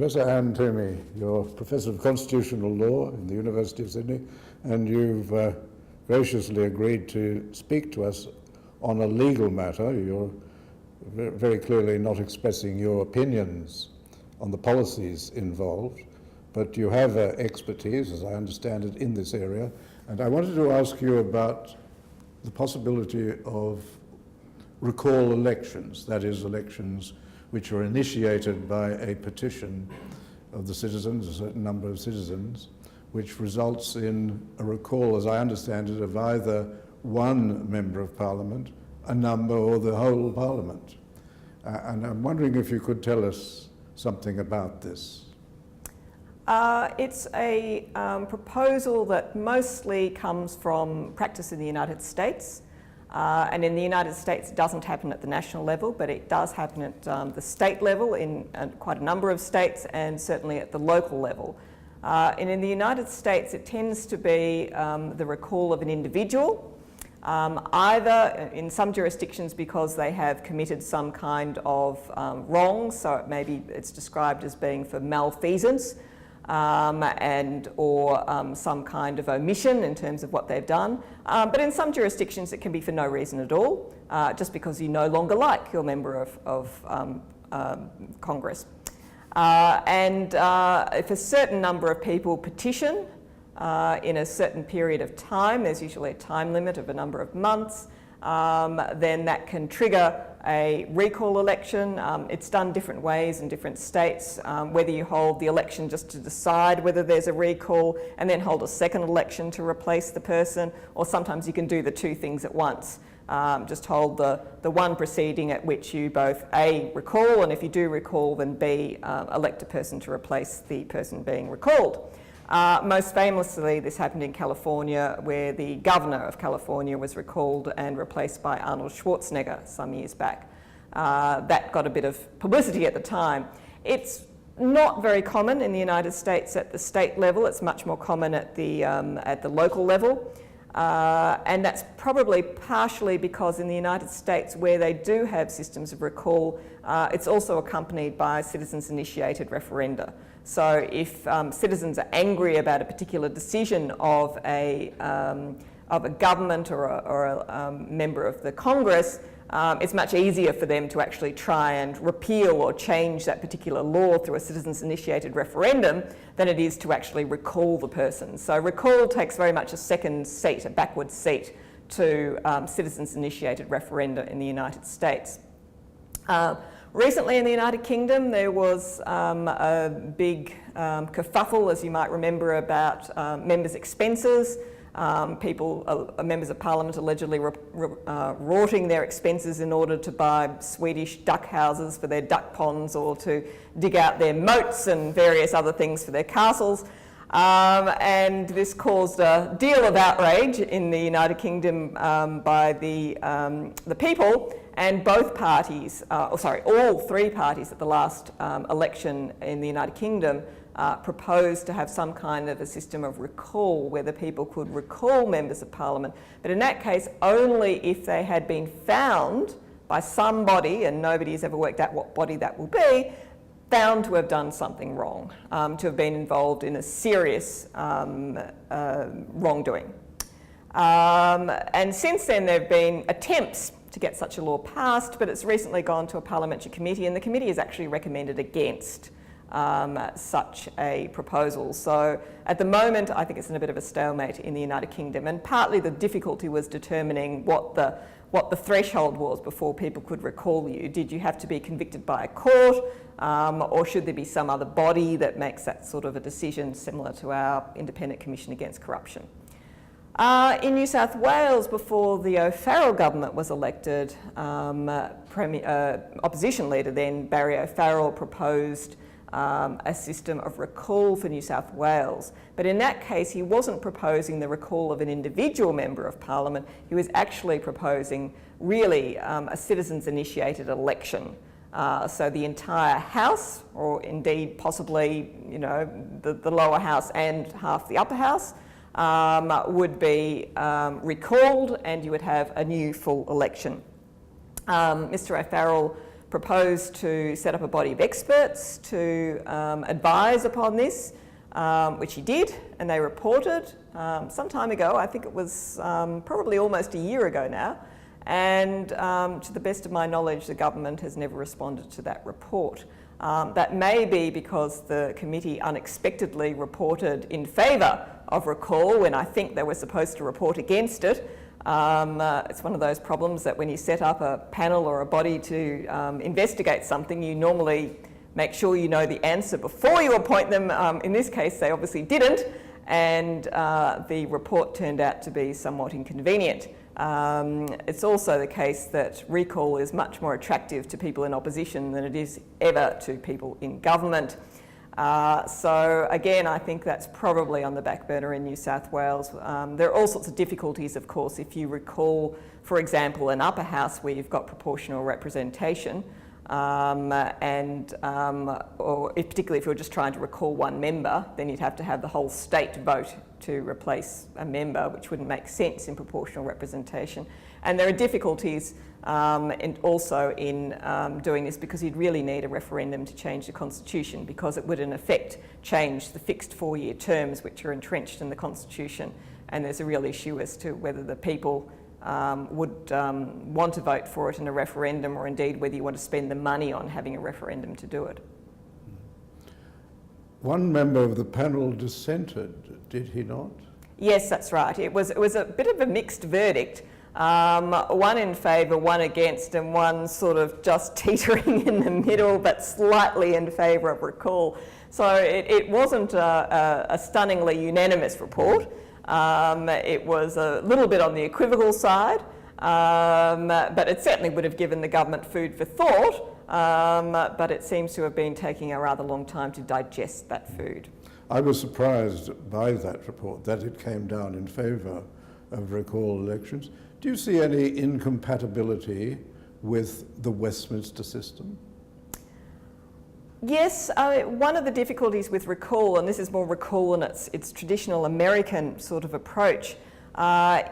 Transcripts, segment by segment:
Professor Anne Twomey, you're Professor of Constitutional Law in the University of Sydney, and you've graciously agreed to speak to us on a legal matter. You're very clearly not expressing your opinions on the policies involved, but you have expertise, as I understand it, in this area. And I wanted to ask you about the possibility of recall elections, that is, elections which are initiated by a petition of the citizens, a certain number of citizens, which results in a recall, as I understand it, of either one member of Parliament, a number, or the whole Parliament. And I'm wondering if you could tell us something about this. It's a proposal that mostly comes from practice in the United States. And in the United States, it doesn't happen at the national level, but it does happen at the state level in quite a number of states, and certainly at the local level. And in the United States, it tends to be the recall of an individual, either in some jurisdictions because they have committed some kind of wrong, so it's described as being for malfeasance, or some kind of omission in terms of what they've done. But in some jurisdictions it can be for no reason at all, just because you no longer like your member of Congress. If a certain number of people petition in a certain period of time, there's usually a time limit of a number of months, then that can trigger a recall election. It's done different ways in different states, whether you hold the election just to decide whether there's a recall and then hold a second election to replace the person, or sometimes you can do the two things at once. Just hold the one proceeding at which you both A, recall, and if you do recall, then B, elect a person to replace the person being recalled. Most famously, this happened in California, where the governor of California was recalled and replaced by Arnold Schwarzenegger some years back. That got a bit of publicity at the time. It's not very common in the United States at the state level. It's much more common at the local level. And that's probably partially because in the United States, where they do have systems of recall, it's also accompanied by citizens-initiated referenda. So if citizens are angry about a particular decision of a government or a member of the Congress, it's much easier for them to actually try and repeal or change that particular law through a citizens-initiated referendum than it is to actually recall the person. So recall takes very much a second seat, a backward seat, to citizens-initiated referenda in the United States. Recently in the United Kingdom, there was a big kerfuffle, as you might remember, about members' expenses. Members of Parliament allegedly rorting their expenses in order to buy Swedish duck houses for their duck ponds, or to dig out their moats and various other things for their castles. And this caused a deal of outrage in the United Kingdom by the people, and both parties, all three parties at the last election in the United Kingdom proposed to have some kind of a system of recall where the people could recall members of Parliament, but in that case only if they had been found by somebody, and nobody has ever worked out what body that will be, found to have done something wrong, to have been involved in a serious wrongdoing. And since then there have been attempts to get such a law passed, but it's recently gone to a parliamentary committee, and the committee has actually recommended against such a proposal. So at the moment, I think it's in a bit of a stalemate in the United Kingdom, and partly the difficulty was determining what the threshold was before people could recall you. Did you have to be convicted by a court, or should there be some other body that makes that sort of a decision, similar to our Independent Commission Against Corruption? In New South Wales, before the O'Farrell government was elected, opposition leader then, Barry O'Farrell, proposed a system of recall for New South Wales. But in that case, he wasn't proposing the recall of an individual member of Parliament. He was actually proposing really a citizens-initiated election. So the entire House, or indeed possibly, the lower house and half the upper house, would be recalled, and you would have a new full election. Mr. O'Farrell proposed to set up a body of experts to advise upon this, which he did, and they reported some time ago. I think it was probably almost a year ago now, and to the best of my knowledge, the government has never responded to that report. That may be because the committee unexpectedly reported in favour of recall when I think they were supposed to report against it. It's one of those problems that when you set up a panel or a body to investigate something, you normally make sure you know the answer before you appoint them. In this case, they obviously didn't, and the report turned out to be somewhat inconvenient. It's also the case that recall is much more attractive to people in opposition than it is ever to people in government. So again, I think that's probably on the back burner in New South Wales. There are all sorts of difficulties, of course, if you recall, for example, an upper house where you've got proportional representation, or particularly if you're just trying to recall one member, then you'd have to have the whole state vote to replace a member, which wouldn't make sense in proportional representation. And there are difficulties and also in doing this because you'd really need a referendum to change the constitution, because it would in effect change the fixed 4-year terms which are entrenched in the constitution, and there's a real issue as to whether the people would want to vote for it in a referendum, or indeed whether you want to spend the money on having a referendum to do it. One member of the panel dissented, did he not? Yes, that's right. It was a bit of a mixed verdict. One in favour, one against, and one sort of just teetering in the middle, but slightly in favour of recall. So it wasn't a stunningly unanimous report. It was a little bit on the equivocal side, but it certainly would have given the government food for thought, but it seems to have been taking a rather long time to digest that food. I was surprised by that report, that it came down in favour of recall elections. Do you see any incompatibility with the Westminster system? Yes, one of the difficulties with recall, and this is more recall in its traditional American sort of approach,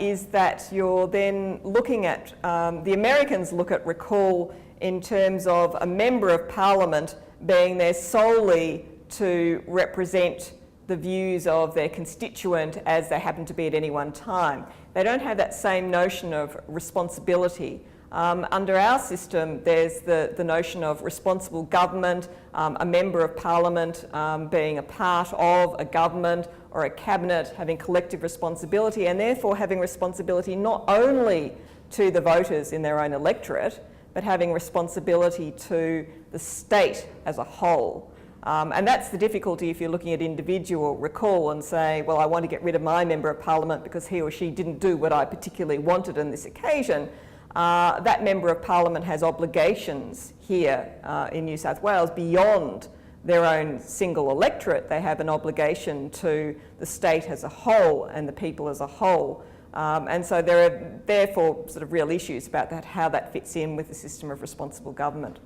is that you're then looking at, the Americans look at recall in terms of a member of parliament being there solely to represent the views of their constituent as they happen to be at any one time. They don't have that same notion of responsibility. Under our system, there's the notion of responsible government, a member of parliament being a part of a government or a cabinet having collective responsibility, and therefore having responsibility not only to the voters in their own electorate, but having responsibility to the state as a whole. And that's the difficulty if you're looking at individual recall and say, well, I want to get rid of my member of parliament because he or she didn't do what I particularly wanted on this occasion. That member of parliament has obligations here in New South Wales beyond their own single electorate. They have an obligation to the state as a whole and the people as a whole. And so there are therefore sort of real issues about that, how that fits in with the system of responsible government.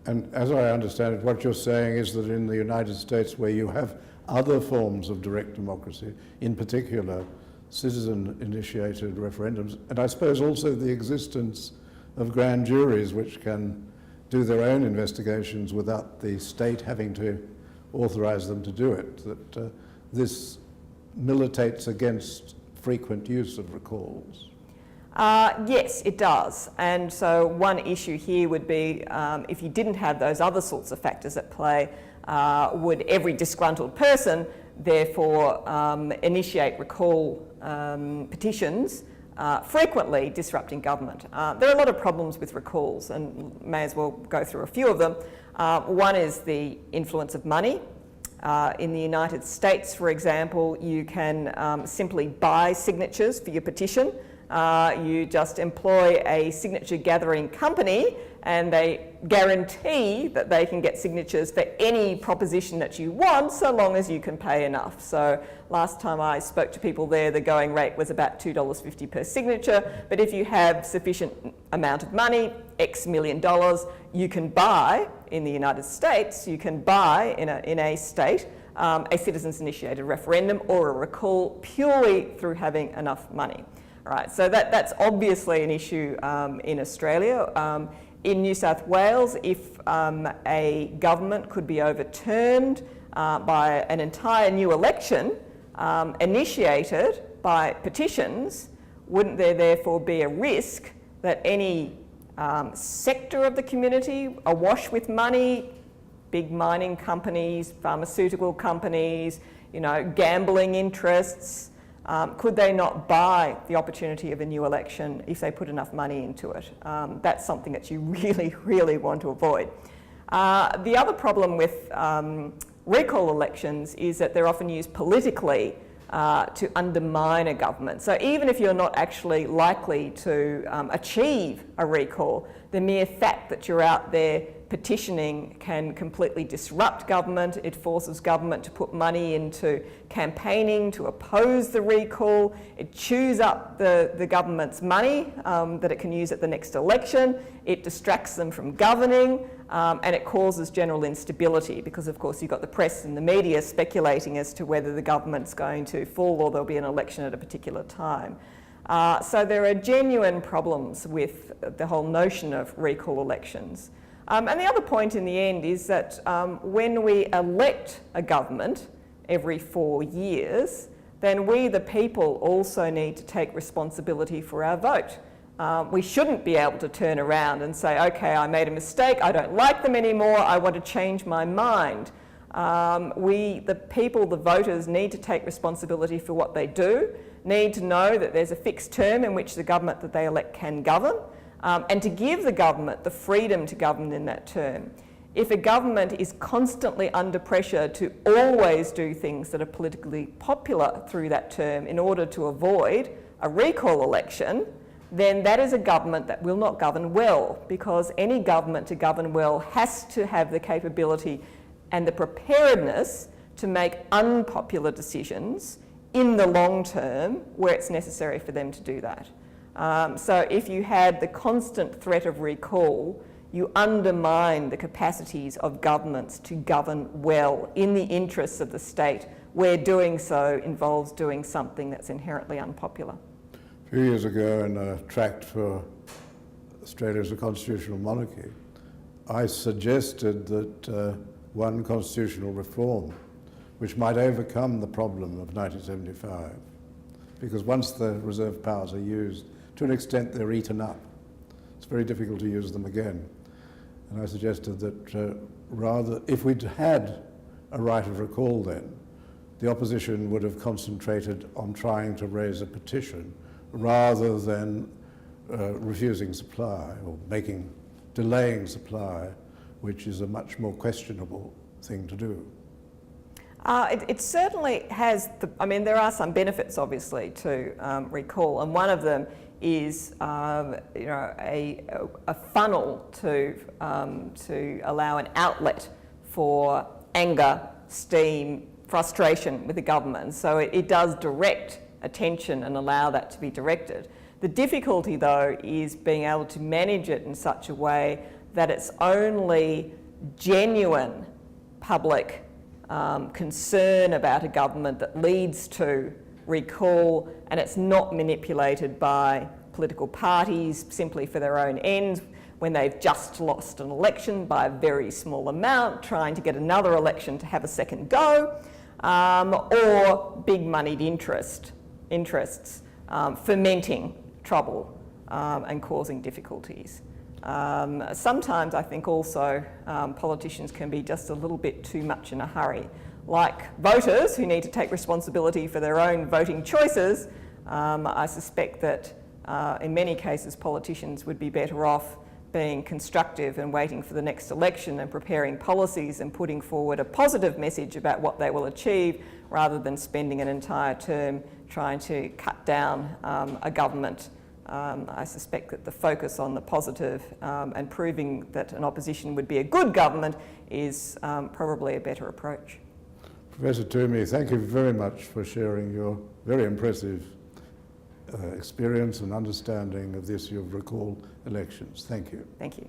And as I understand it, what you're saying is that in the United States, where you have other forms of direct democracy, in particular citizen-initiated referendums, and I suppose also the existence of grand juries which can do their own investigations without the state having to authorise them to do it, that this militates against frequent use of recalls. Yes, it does. And so one issue here would be if you didn't have those other sorts of factors at play, would every disgruntled person therefore initiate recall petitions, frequently disrupting government? There are a lot of problems with recalls, and may as well go through a few of them. One is the influence of money. In the United States, for example, you can simply buy signatures for your petition. You just employ a signature gathering company and they guarantee that they can get signatures for any proposition that you want, so long as you can pay enough. So last time I spoke to people there, the going rate was about $2.50 per signature, but if you have sufficient amount of money, X million dollars, you can buy, in the United States, you can buy in a state a citizens initiated referendum or a recall purely through having enough money. Right, so that's obviously an issue in Australia. In New South Wales, if a government could be overturned by an entire new election initiated by petitions, wouldn't there therefore be a risk that any sector of the community awash with money, big mining companies, pharmaceutical companies, gambling interests, could they not buy the opportunity of a new election if they put enough money into it? That's something that you really, really want to avoid. The other problem with recall elections is that they're often used politically to undermine a government. So even if you're not actually likely to achieve a recall, the mere fact that you're out there petitioning can completely disrupt government. It forces government to put money into campaigning to oppose the recall. It chews up the government's money that it can use at the next election. It distracts them from governing, and it causes general instability because, of course, you've got the press and the media speculating as to whether the government's going to fall or there'll be an election at a particular time. So there are genuine problems with the whole notion of recall elections. And the other point in the end is that when we elect a government every 4 years, then we, the people, also need to take responsibility for our vote. We shouldn't be able to turn around and say, okay, I made a mistake, I don't like them anymore, I want to change my mind. We, the people, the voters, need to take responsibility for what they do, need to know that there's a fixed term in which the government that they elect can govern, and to give the government the freedom to govern in that term. If a government is constantly under pressure to always do things that are politically popular through that term in order to avoid a recall election, then that is a government that will not govern well, because any government to govern well has to have the capability and the preparedness to make unpopular decisions in the long term where it's necessary for them to do that. So if you had the constant threat of recall, you undermine the capacities of governments to govern well in the interests of the state, where doing so involves doing something that's inherently unpopular. A few years ago, in a tract for Australia as a constitutional monarchy, I suggested that one constitutional reform which might overcome the problem of 1975, because once the reserve powers are used, to an extent they're eaten up. It's very difficult to use them again. And I suggested that rather, if we'd had a right of recall then, the opposition would have concentrated on trying to raise a petition rather than refusing supply or delaying supply, which is a much more questionable thing to do. It certainly has, there are some benefits obviously to recall, and one of them is a funnel to allow an outlet for anger, steam, frustration with the government. So it does direct attention and allow that to be directed. The difficulty though is being able to manage it in such a way that it's only genuine public concern about a government that leads to recall, and it's not manipulated by political parties simply for their own ends when they've just lost an election by a very small amount, trying to get another election to have a second go, or big moneyed interests fermenting trouble and causing difficulties. Sometimes I think also politicians can be just a little bit too much in a hurry. Like voters who need to take responsibility for their own voting choices, I suspect that in many cases politicians would be better off being constructive and waiting for the next election and preparing policies and putting forward a positive message about what they will achieve, rather than spending an entire term trying to cut down a government. I suspect that the focus on the positive and proving that an opposition would be a good government is probably a better approach. Professor Twomey, thank you very much for sharing your very impressive experience and understanding of the issue of recall elections. Thank you. Thank you.